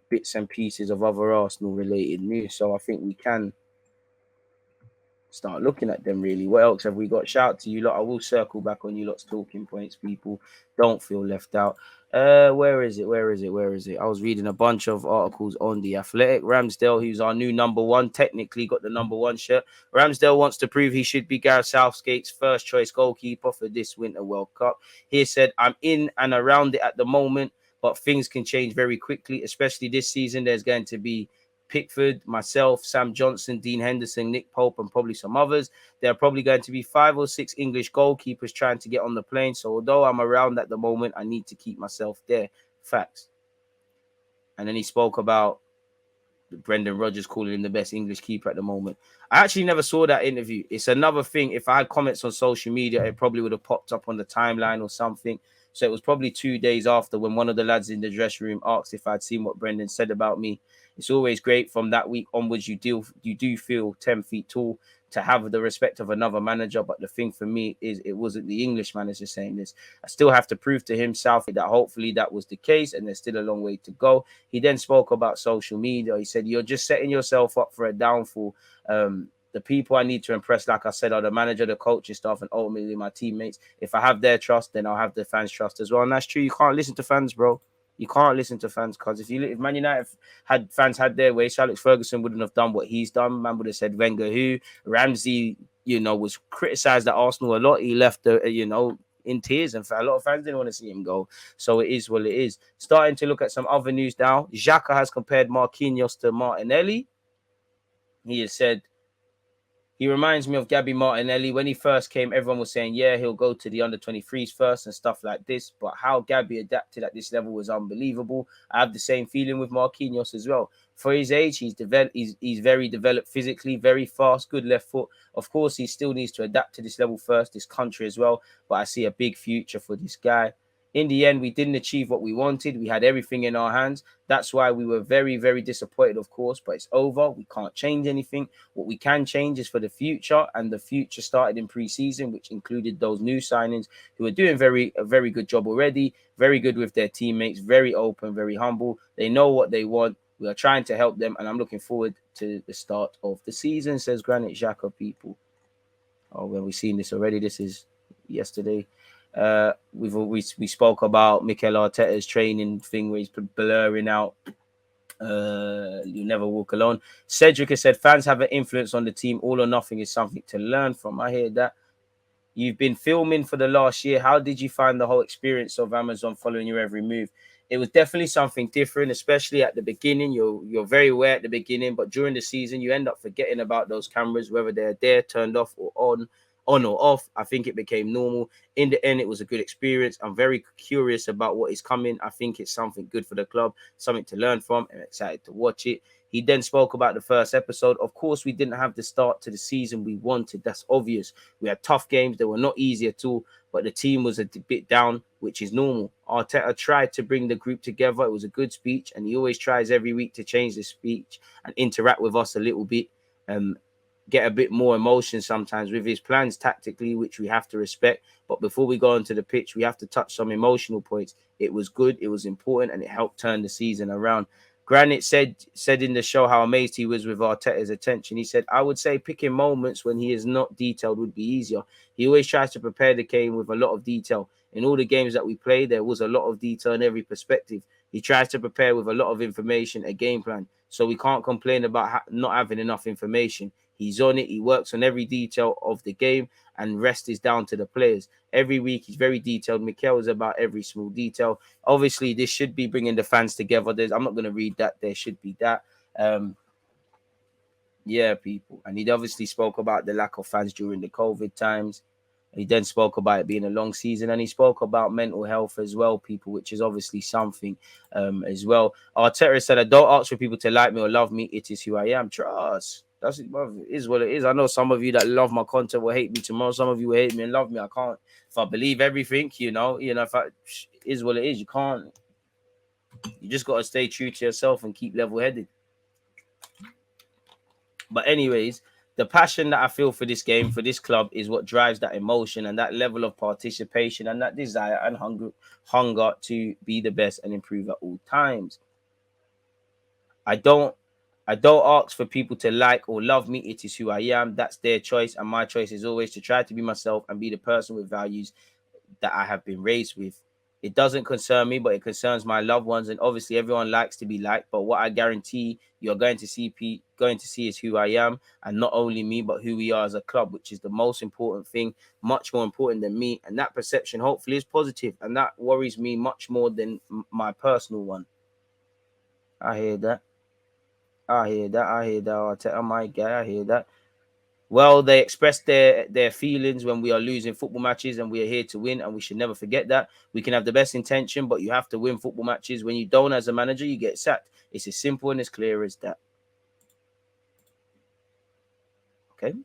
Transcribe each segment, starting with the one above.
bits and pieces of other Arsenal related news. So I think we can start looking at them really. What else have we got? Shout out to you lot. I will circle back on you lot's talking points, people. Don't feel left out. Where is it? I was reading a bunch of articles on the Athletic. Ramsdale, who's our new number one, technically got the number one shirt. Ramsdale wants to prove he should be Gareth Southgate's first choice goalkeeper for this Winter World Cup. He said, I'm in and around it at the moment, but things can change very quickly, especially this season. There's going to be Pickford, myself, Sam Johnson, Dean Henderson, Nick Pope, and probably some others. There are probably going to be 5 or 6 English goalkeepers trying to get on the plane. So although I'm around at the moment, I need to keep myself there. Facts. And then he spoke about Brendan Rodgers calling him the best English keeper at the moment. I actually never saw that interview. It's another thing. If I had comments on social media, it probably would have popped up on the timeline or something. So it was probably 2 days after when one of the lads in the dressing room asked if I'd seen what Brendan said about me. It's always great from that week onwards. You do feel 10 feet tall to have the respect of another manager. But the thing for me is it wasn't the English manager saying this. I still have to prove to him, Southgate, that hopefully that was the case and there's still a long way to go. He then spoke about social media. He said, you're just setting yourself up for a downfall. The people I need to impress, like I said, are the manager, the coaching staff, and ultimately my teammates. If I have their trust, then I'll have the fans' trust as well. And that's true. You can't listen to fans, bro. You can't listen to fans because if Man United had fans had their way, Sir Alex Ferguson wouldn't have done what he's done. Man would have said Wenger who. Ramsey, was criticised at Arsenal a lot. He left, in tears, and a lot of fans didn't want to see him go. So it is what it is. Starting to look at some other news now. Xhaka has compared Marquinhos to Martinelli. He has said, he reminds me of Gabby Martinelli. When he first came, everyone was saying, yeah, he'll go to the under-23s first and stuff like this. But how Gabby adapted at this level was unbelievable. I have the same feeling with Marquinhos as well. For his age, he's very developed physically, very fast, good left foot. Of course, he still needs to adapt to this level first, this country as well. But I see a big future for this guy. In the end, we didn't achieve what we wanted. We had everything in our hands. That's why we were very, very disappointed, of course, but it's over. We can't change anything. What we can change is for the future, and the future started in pre-season, which included those new signings who are doing a very good job already, very good with their teammates, very open, very humble. They know what they want. We are trying to help them, and I'm looking forward to the start of the season, says Granit Xhaka, people. Oh, well, we've seen this already. This is yesterday. We spoke about Mikel Arteta's training thing where he's blurring out you never walk alone. Cedric has said fans have an influence on the team. All or nothing is something to learn from. I hear that. You've been filming for the last year. How did you find the whole experience of Amazon following your every move? It was definitely something different, especially at the beginning. You're very aware at the beginning, but during the season, you end up forgetting about those cameras, whether they're there, turned off or on or off. I think it became normal. In the end, it was a good experience. I'm very curious about what is coming. I think it's something good for the club, something to learn from. I'm excited to watch it. He then spoke about the first episode. Of course, we didn't have the start to the season we wanted. That's obvious. We had tough games. They were not easy at all, but the team was a bit down, which is normal. Arteta tried to bring the group together. It was a good speech, and he always tries every week to change the speech and interact with us a little bit, get a bit more emotion sometimes with his plans tactically, which we have to respect. But before we go onto the pitch, we have to touch some emotional points. It was good, it was important, and it helped turn the season around. Granit said in the show how amazed he was with Arteta's attention. He said, I would say picking moments when he is not detailed would be easier. He always tries to prepare the game with a lot of detail. In all the games that we played, there was a lot of detail in every perspective. He tries to prepare with a lot of information, a game plan. So we can't complain about not having enough information. He's on it. He works on every detail of the game, and rest is down to the players. Every week, he's very detailed. Mikel is about every small detail. Obviously, this should be bringing the fans together. I'm not going to read that. There should be that. Yeah, people. And he obviously spoke about the lack of fans during the COVID times. He then spoke about it being a long season, and he spoke about mental health as well, people, which is obviously something as well. Arteta said, I don't ask for people to like me or love me. It is who I am. Trust. It is what it is. I know some of you that love my content will hate me tomorrow. Some of you will hate me and love me. I can't. If I believe everything, if it is what it is, you can't. You just got to stay true to yourself and keep level-headed. But anyways, the passion that I feel for this game, for this club, is what drives that emotion and that level of participation and that desire and hunger to be the best and improve at all times. I don't ask for people to like or love me. It is who I am. That's their choice, and my choice is always to try to be myself and be the person with values that I have been raised with. It doesn't concern me, but it concerns my loved ones. And obviously, everyone likes to be liked. But what I guarantee you're going to see is who I am, and not only me, but who we are as a club, which is the most important thing, much more important than me. And that perception, hopefully, is positive, and that worries me much more than my personal one. I hear that. I hear that. I hear that. Arteta, my guy. I hear that. Well, they express their feelings when we are losing football matches, and we are here to win, and we should never forget that. We can have the best intention, but you have to win football matches. When you don't, as a manager, you get sacked. It's as simple and as clear as that. Okay,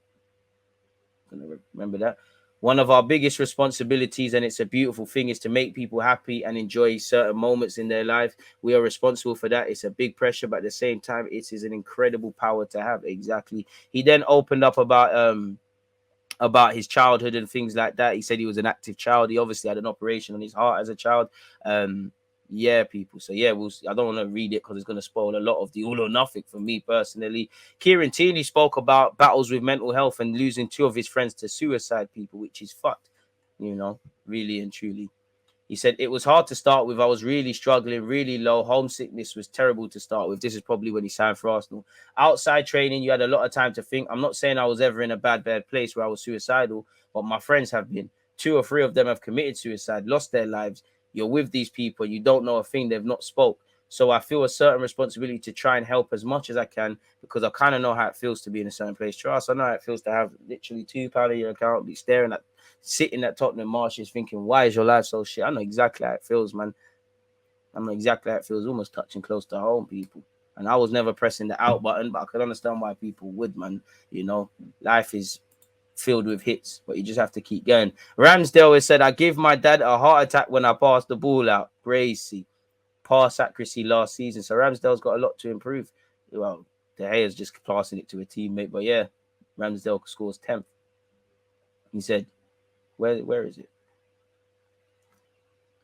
gonna remember that. One of our biggest responsibilities, and it's a beautiful thing, is to make people happy and enjoy certain moments in their life. We are responsible for that. It's a big pressure, but at the same time, it is an incredible power to have. Exactly. He then opened up about his childhood and things like that. He said he was an active child. He obviously had an operation on his heart as a child. Yeah, people. So yeah, I don't want to read it because it's going to spoil a lot of the all or nothing for me personally. Kieran Tierney spoke about battles with mental health and losing two of his friends to suicide, people, which is fucked, really and truly. He said, it was hard to start with. I was really struggling, really low. Homesickness was terrible to start with. This is probably when he signed for Arsenal. Outside training, you had a lot of time to think. I'm not saying I was ever in a bad place where I was suicidal, but my friends have been. 2 or 3 of them have committed suicide, lost their lives. You're with these people. You don't know a thing. They've not spoke. So I feel a certain responsibility to try and help as much as I can because I kind of know how it feels to be in a certain place. Trust, I know how it feels to have literally £2 in your account, be staring at sitting at Tottenham Marshes thinking, why is your life so shit? I know exactly how it feels, man. I know exactly how it feels, almost touching close to home, people. And I was never pressing the out button, but I could understand why people would, man. Life is filled with hits, but you just have to keep going. Ramsdale has said, I give my dad a heart attack when I pass the ball out. Crazy. Pass accuracy last season. So Ramsdale's got a lot to improve. Well, De Gea's just passing it to a teammate, but yeah, Ramsdale scores 10th. He said, where is it?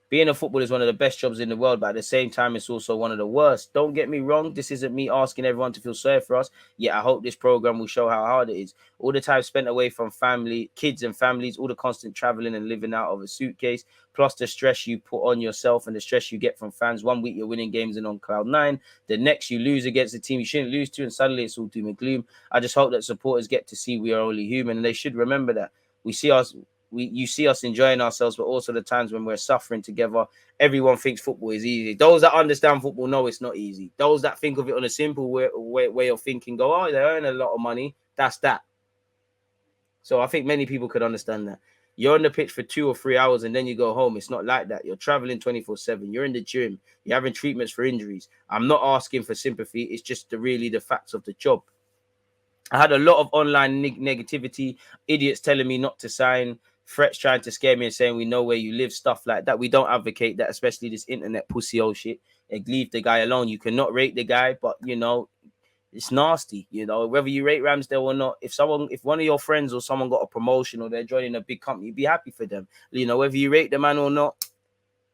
Being a footballer is one of the best jobs in the world, but at the same time, it's also one of the worst. Don't get me wrong. This isn't me asking everyone to feel sorry for us. Yet I hope this program will show how hard it is. All the time spent away from family, kids and families, all the constant traveling and living out of a suitcase, plus the stress you put on yourself and the stress you get from fans. 1 week you're winning games and on cloud 9. The next you lose against the team you shouldn't lose to, and suddenly it's all doom and gloom. I just hope that supporters get to see we are only human, and they should remember that. You see us enjoying ourselves, but also the times when we're suffering together. Everyone thinks football is easy. Those that understand football know it's not easy. Those that think of it on a simple way of thinking go, oh, they earn a lot of money. That's that. So I think many people could understand that. You're on the pitch for 2 or 3 hours and then you go home. It's not like that. You're traveling 24/7. You're in the gym. You're having treatments for injuries. I'm not asking for sympathy. It's just really the facts of the job. I had a lot of online negativity, idiots telling me not to sign, threats trying to scare me and saying we know where you live, stuff like that. We don't advocate that, especially this internet pussy old shit. Like, leave the guy alone. You cannot rate the guy, but it's nasty. Whether you rate Ramsdale or not, if one of your friends or someone got a promotion or they're joining a big company, be happy for them. Whether you rate the man or not,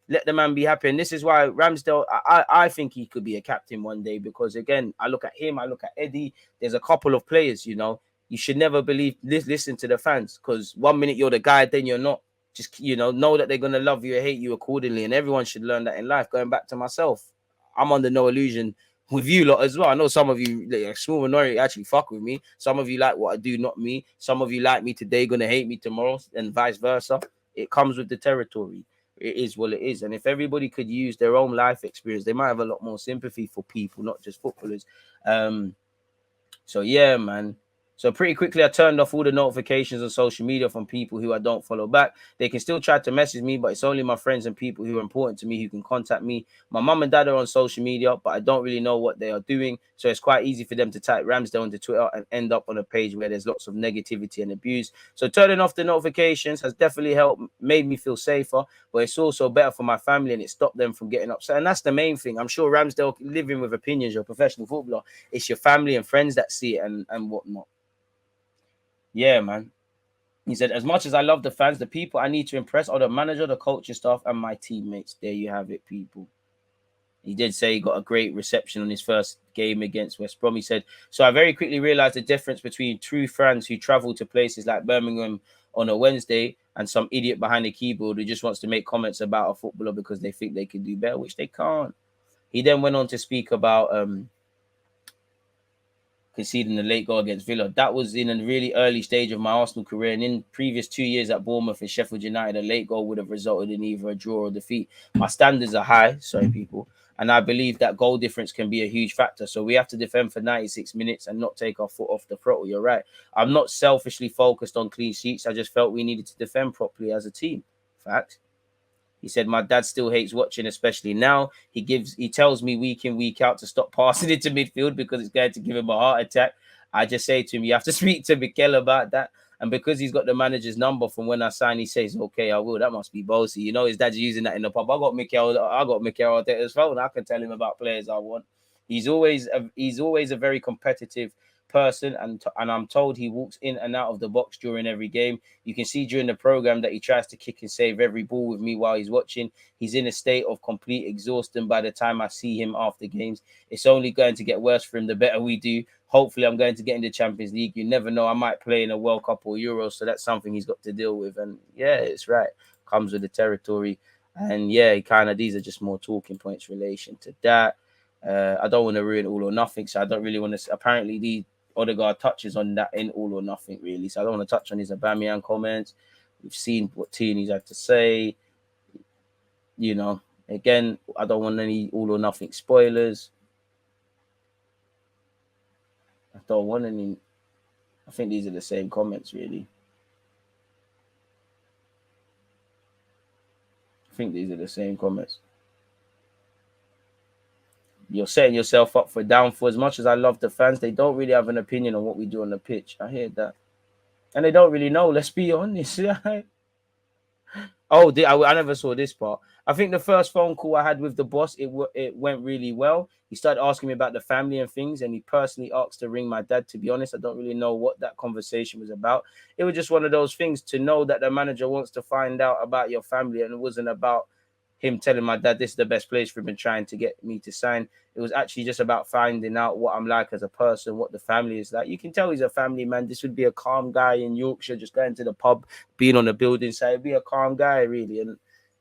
let the man be happy. And this is why Ramsdale, I think he could be a captain one day, because again, I look at him, I look at Eddie. There's a couple of players, you should never listen to the fans, because 1 minute you're the guy, then you're not. Just, know that they're going to love you or hate you accordingly. And everyone should learn that in life. Going back to myself, I'm under no illusion with you lot as well. I know some of you, a small minority, actually fuck with me. Some of you like what I do, not me. Some of you like me today, going to hate me tomorrow, and vice versa. It comes with the territory. It is what it is. And if everybody could use their own life experience, they might have a lot more sympathy for people, not just footballers. So yeah, man. So pretty quickly, I turned off all the notifications on social media from people who I don't follow back. They can still try to message me, but it's only my friends and people who are important to me who can contact me. My mum and dad are on social media, but I don't really know what they are doing. So it's quite easy for them to type Ramsdale into Twitter and end up on a page where there's lots of negativity and abuse. So turning off the notifications has definitely helped, made me feel safer, but it's also better for my family and it stopped them from getting upset. And that's the main thing. I'm sure Ramsdale, living with opinions, you're a professional footballer. It's your family and friends that see it and whatnot. Yeah, man. He said, as much as I love the fans, the people I need to impress are the manager, the coaching staff, and my teammates. There you have it, people. He did say he got a great reception on his first game against West Brom. He said, so I very quickly realized the difference between true fans who travel to places like Birmingham on a Wednesday and some idiot behind the keyboard who just wants to make comments about a footballer because they think they can do better, which they can't. He then went on to speak about conceding the late goal against Villa. That was in a really early stage of my Arsenal career. And in previous 2 years at Bournemouth and Sheffield United, a late goal would have resulted in either a draw or defeat. My standards are high, sorry, people. And I believe that goal difference can be a huge factor. So we have to defend for 96 minutes and not take our foot off the throttle. You're right. I'm not selfishly focused on clean sheets. I just felt we needed to defend properly as a team. Fact. He said, my dad still hates watching, especially now. He tells me week in, week out to stop passing into midfield because it's going to give him a heart attack. I just say to him, you have to speak to Mikel about that. And because he's got the manager's number from when I signed, he says, okay, I will. That must be bossy. You know, his dad's using that in the pub. I got Mikel Arteta's phone. I can tell him about players I want. He's always a very competitive person, and I'm told he walks in and out of the box during every game. You can see during the program that he tries to kick and save every ball with me while he's watching. He's in a state of complete exhaustion by the time I see him after games. It's only going to get worse for him the better we do. Hopefully, I'm going to get in the Champions League. You never know. I might play in a World Cup or Euros, so that's something he's got to deal with. And yeah, it's right. Comes with the territory. And yeah, these are just more talking points in relation to that. I don't want to ruin all or nothing, so I don't really want to. Apparently, the Odegaard touches on that in all or nothing, really. So I don't want to touch on his Aubameyang comments. We've seen what Tierney's had to say. You know, again, I don't want any all or nothing spoilers. I don't want any. I think these are the same comments, really. I think these are the same comments. You're setting yourself up for downfall. As much as I love the fans, they don't really have an opinion on what we do on the pitch. I hear that. And they don't really know, let's be honest. Oh, I never saw this part. I think the first phone call I had with the boss, it went really well. He started asking me about the family and things, and he personally asked to ring my dad. To be honest, I don't really know what that conversation was about. It was just one of those things to know that the manager wants to find out about your family, and it wasn't about him telling my dad this is the best place for him and trying to get me to sign. It was actually just about finding out what I'm like as a person, what the family is like. You can tell he's a family man. This would be a calm guy in Yorkshire, just going to the pub, being on the building side, be a calm guy, really. And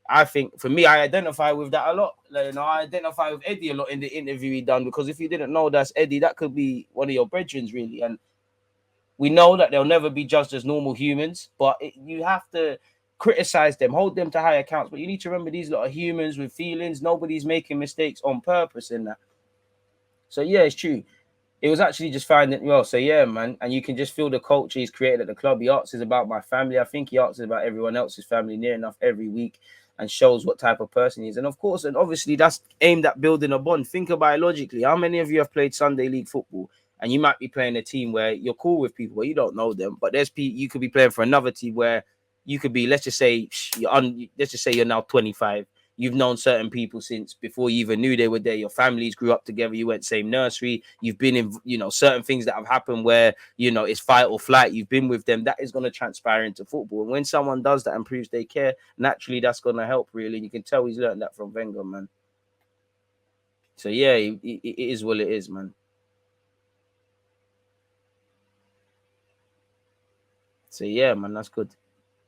I think for me, I identify with that a lot. Like, I identify with Eddie a lot in the interview he done, because if you didn't know that's Eddie, that could be one of your brethren, really. And we know that they'll never be judged as normal humans, but you have to criticize them, hold them to high accounts. But you need to remember these lot are humans with feelings. Nobody's making mistakes on purpose in that. So yeah, it's true. It was actually just finding, well, so yeah, man. And you can just feel the culture he's created at the club. He asks us about my family. I think he asks us about everyone else's family near enough every week and shows what type of person he is. And of course, and obviously that's aimed at building a bond. Think about it logically. How many of you have played Sunday League football? And you might be playing a team where you're cool with people where you don't know them, but you could be playing for another team where you could be, let's just say you're now 25. You've known certain people since before you even knew they were there. Your families grew up together. You went same nursery. You've been in, certain things that have happened where, it's fight or flight. You've been with them. That is going to transpire into football. And when someone does that and proves they care, naturally that's going to help, really. And you can tell he's learned that from Wenger, man. So, yeah, it is what it is, man. So, yeah, man, that's good.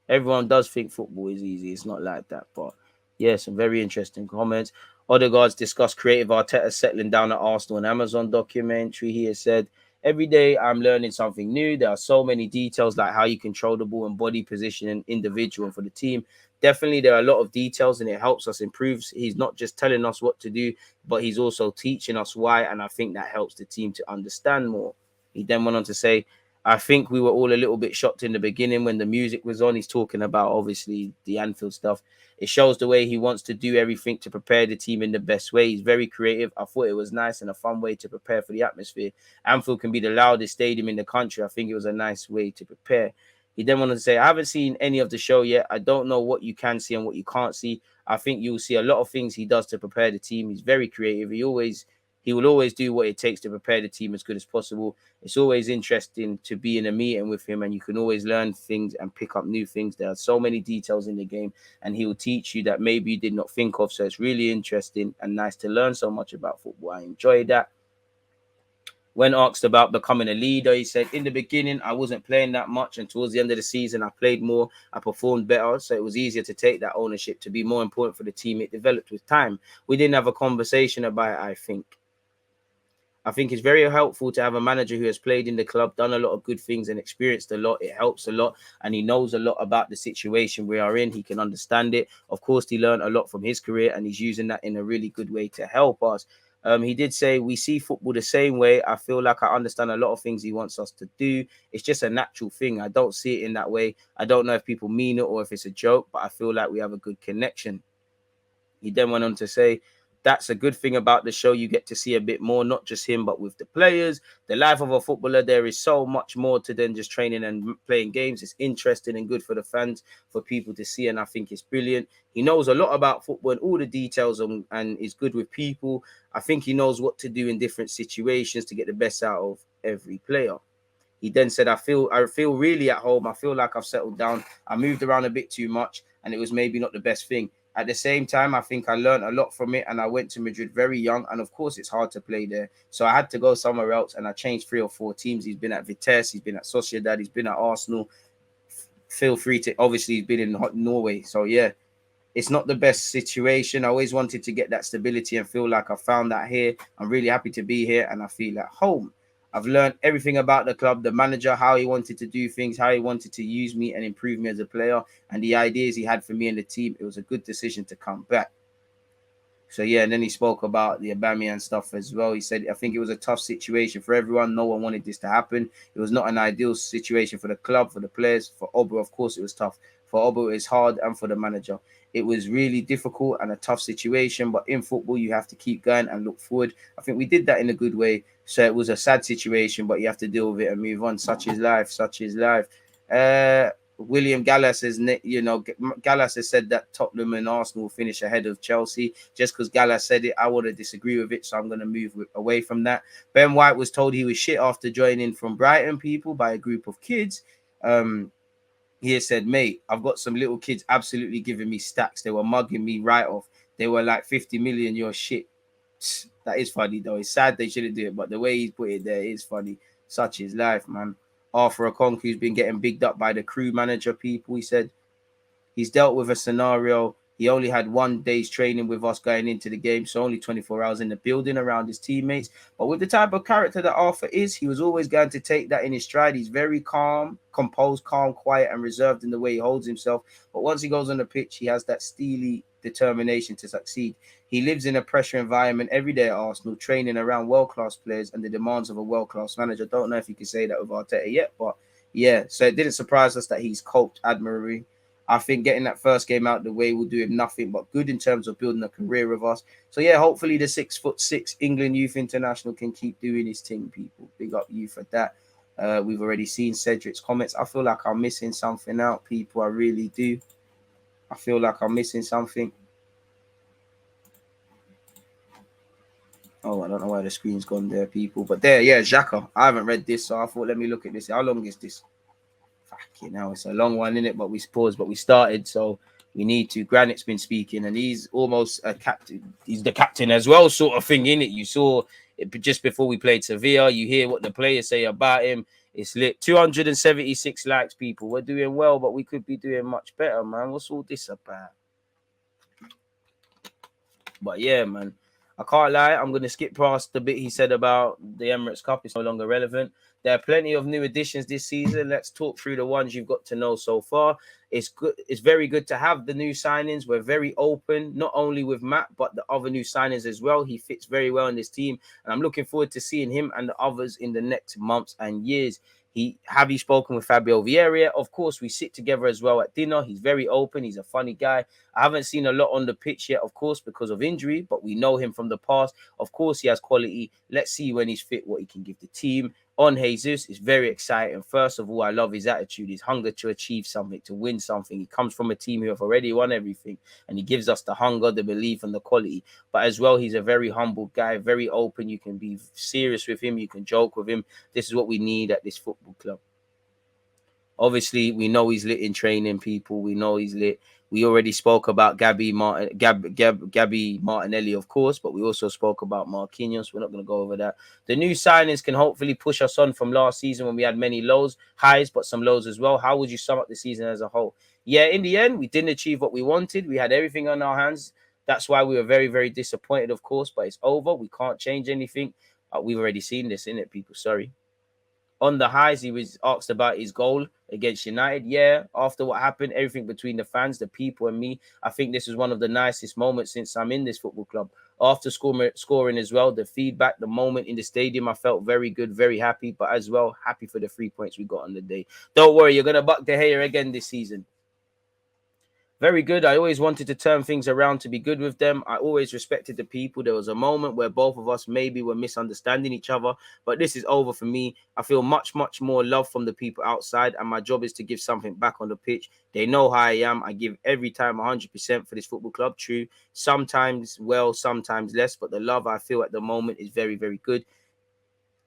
Everyone does think football is easy. It's not like that. But, yeah, some very interesting comments. Odegaard's discussed creative Arteta settling down at Arsenal and Amazon documentary. He has said, every day I'm learning something new. There are so many details like how you control the ball and body position and individual for the team. Definitely, there are a lot of details and it helps us improve. He's not just telling us what to do, but he's also teaching us why. And I think that helps the team to understand more. He then went on to say, I think we were all a little bit shocked in the beginning when the music was on. He's talking about, obviously, the Anfield stuff. It shows the way he wants to do everything to prepare the team in the best way. He's very creative. I thought it was nice and a fun way to prepare for the atmosphere. Anfield can be the loudest stadium in the country. I think it was a nice way to prepare. He then wanted to say, I haven't seen any of the show yet. I don't know what you can see and what you can't see. I think you'll see a lot of things he does to prepare the team. He's very creative. he will always do what it takes to prepare the team as good as possible. It's always interesting to be in a meeting with him, and you can always learn things and pick up new things. There are so many details in the game, and he will teach you that maybe you did not think of. So it's really interesting and nice to learn so much about football. I enjoy that. When asked about becoming a leader, he said, in the beginning, I wasn't playing that much. And towards the end of the season, I played more. I performed better. So it was easier to take that ownership, to be more important for the team. It developed with time. We didn't have a conversation about it, I think. I think it's very helpful to have a manager who has played in the club, done a lot of good things and experienced a lot. It helps a lot. And he knows a lot about the situation we are in. He can understand it. Of course, he learned a lot from his career, and he's using that in a really good way to help us. He did say, we see football the same way. I feel like I understand a lot of things he wants us to do. It's just a natural thing. I don't see it in that way. I don't know if people mean it or if it's a joke, but I feel like we have a good connection. He then went on to say, that's a good thing about the show. You get to see a bit more, not just him, but with the players. The life of a footballer, there is so much more to than just training and playing games. It's interesting and good for the fans, for people to see, and I think it's brilliant. He knows a lot about football and all the details, and is good with people. I think he knows what to do in different situations to get the best out of every player. He then said, I feel really at home. I feel like I've settled down. I moved around a bit too much, and it was maybe not the best thing. At the same time, I think I learned a lot from it, and I went to Madrid very young, and of course, it's hard to play there. So I had to go somewhere else, and I changed 3 or 4 teams. He's been at Vitesse, he's been at Sociedad, he's been at Arsenal. Feel free to, obviously, he's been in Norway. So yeah, it's not the best situation. I always wanted to get that stability and feel like I found that here. I'm really happy to be here, and I feel at home. I've learned everything about the club, the manager, how he wanted to do things, how he wanted to use me and improve me as a player, and the ideas he had for me and the team. It was a good decision to come back. So yeah, and then he spoke about the Aubameyang stuff as well. He said, I think it was a tough situation for everyone. No one wanted this to happen. It was not an ideal situation for the club, for the players, for Obo. Of course, it was tough. For Obo, it's hard, and for the manager. It was really difficult and a tough situation, but in football, you have to keep going and look forward. I think we did that in a good way. So it was a sad situation, but you have to deal with it and move on. Such is life. Such is life. William Gallas has, Gallas has said that Tottenham and Arsenal will finish ahead of Chelsea. Just because Gallas said it, I want to disagree with it, so I'm going to move away from that. Ben White was told he was shit after joining from Brighton people by a group of kids. He said, mate, I've got some little kids absolutely giving me stacks. They were mugging me right off. They were like 50 million, you're shit. That is funny, though. It's sad they shouldn't do it, but the way he's put it there is funny. Such is life, man. Arthur Okonkwo's been getting bigged up by the crew manager people. He said he's dealt with a scenario. He only had 1 day's training with us going into the game, so only 24 hours in the building around his teammates. But with the type of character that Arthur is, he was always going to take that in his stride. He's very calm, composed, calm, quiet, and reserved in the way he holds himself. But once he goes on the pitch, he has that steely determination to succeed. He lives in a pressure environment every day at Arsenal, training around world-class players and the demands of a world-class manager. Don't know if you can say that with Arteta yet, but yeah. So it didn't surprise us that he's coped admirably. I think getting that first game out of the way will do him nothing but good in terms of building a career with us. So yeah, hopefully the 6'6" England youth international can keep doing his thing, people. Big up you for that. We've already seen Cedric's comments. I feel like I'm missing something out, people. I really do. I feel like I'm missing something. Oh, I don't know why the screen's gone there, people. But there, yeah, Xhaka. I haven't read this, so I thought, let me look at this. How long is this? Fucking hell, it's a long one, innit? But we paused, but we started, so we need to. Granit's been speaking, and he's almost a captain. He's the captain as well, sort of thing, innit? You saw it just before we played Sevilla. You hear what the players say about him. It's lit. 276 likes, people. We're doing well, but we could be doing much better, man. What's all this about? But yeah, man, I can't lie. I'm going to skip past the bit he said about the Emirates Cup. It's no longer relevant. There are plenty of new additions this season. Let's talk through the ones you've got to know so far. It's good. It's very good to have the new signings. We're very open, not only with Matt, but the other new signings as well. He fits very well in this team, and I'm looking forward to seeing him and the others in the next months and years. Have you spoken with Fabio Vieira? Of course, we sit together as well at dinner. He's very open. He's a funny guy. I haven't seen a lot on the pitch yet, of course, because of injury, but we know him from the past. Of course, he has quality. Let's see when he's fit what he can give the team. on Jesus is very exciting. First of all, I love his attitude, his hunger to achieve something, to win something. He comes from a team who have already won everything, and he gives us the hunger, the belief, and the quality. But as well, he's a very humble guy, very open. You can be serious with him, you can joke with him. This is what we need at this football club. Obviously, we know he's lit in training, people. We know he's lit. We already spoke about Gabby Martinelli, of course, but we also spoke about Marquinhos. We're not going to go over that. The new signings can hopefully push us on from last season when we had many highs, but some lows as well. How would you sum up the season as a whole? Yeah, in the end, we didn't achieve what we wanted. We had everything on our hands. That's why we were very, very disappointed, of course, but it's over. We can't change anything. We've already seen this, innit, people? Sorry. On the highs, he was asked about his goal against United. Yeah, after what happened, everything between the fans, the people, and me, I think this is one of the nicest moments since I'm in this football club. After scoring as well, the feedback, the moment in the stadium, I felt very good, very happy, but as well, happy for the 3 points we got on the day. Don't worry, you're going to buck De Gea again this season. Very good. I always wanted to turn things around to be good with them. I always respected the people. There was a moment where both of us maybe were misunderstanding each other, but this is over for me. I feel much, much more love from the people outside, and my job is to give something back on the pitch. They know how I am. I give every time 100% for this football club. True. Sometimes well, sometimes less, but the love I feel at the moment is very, very good.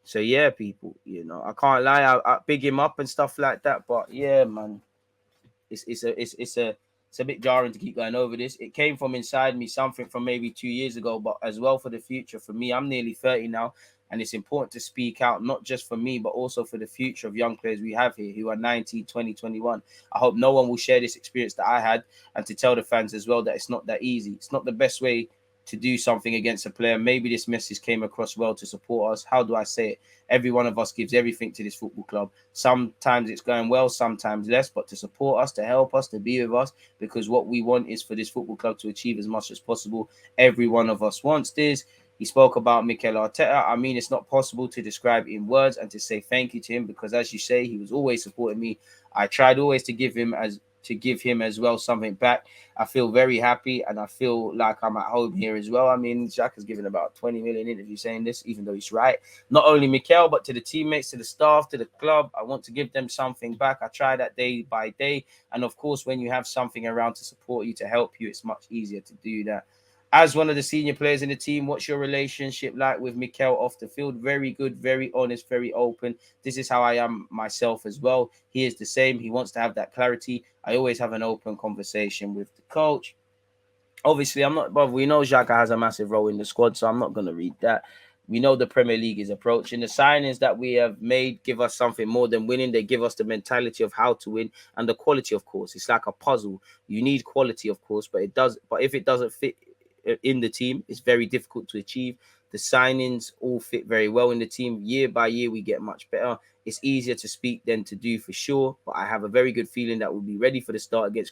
So yeah, people, I can't lie. I big him up and stuff like that, but yeah, man. It's a bit jarring to keep going over this. It came from inside me, something from maybe 2 years ago, but as well for the future. For me, I'm nearly 30 now, and it's important to speak out, not just for me, but also for the future of young players we have here who are 19, 20, 21. I hope no one will share this experience that I had, and to tell the fans as well that it's not that easy. It's not the best way to do something against a player. Maybe this message came across well to support us. How do I say it? Every one of us gives everything to this football club. Sometimes it's going well, sometimes less, but to support us, to help us, to be with us, because what we want is for this football club to achieve as much as possible. Every one of us wants this. He spoke about Mikel Arteta. I mean, it's not possible to describe in words and to say thank you to him, because as you say, he was always supporting me. I tried always to give him as well something back. I feel very happy, and I feel like I'm at home here as well. I mean, Xhaka's given about 20 million interviews saying this, even though he's right. Not only Mikel, but to the teammates, to the staff, to the club. I want to give them something back. I try that day by day. And of course, when you have something around to support you, to help you, it's much easier to do that. As one of the senior players in the team, what's your relationship like with Mikel off the field? Very good, very honest, very open. This is how I am myself as well. He is the same. He wants to have that clarity. I always have an open conversation with the coach. Obviously, I'm not, but we know Xhaka has a massive role in the squad, so I'm not going to read that. We know the Premier League is approaching. The signings that we have made give us something more than winning. They give us the mentality of how to win and the quality, of course. It's like a puzzle. You need quality, of course, but if it doesn't fit in the team, it's very difficult to achieve. The signings all fit very well in the team. Year by year, we get much better. It's easier to speak than to do, for sure, but I have a very good feeling that we'll be ready for the start against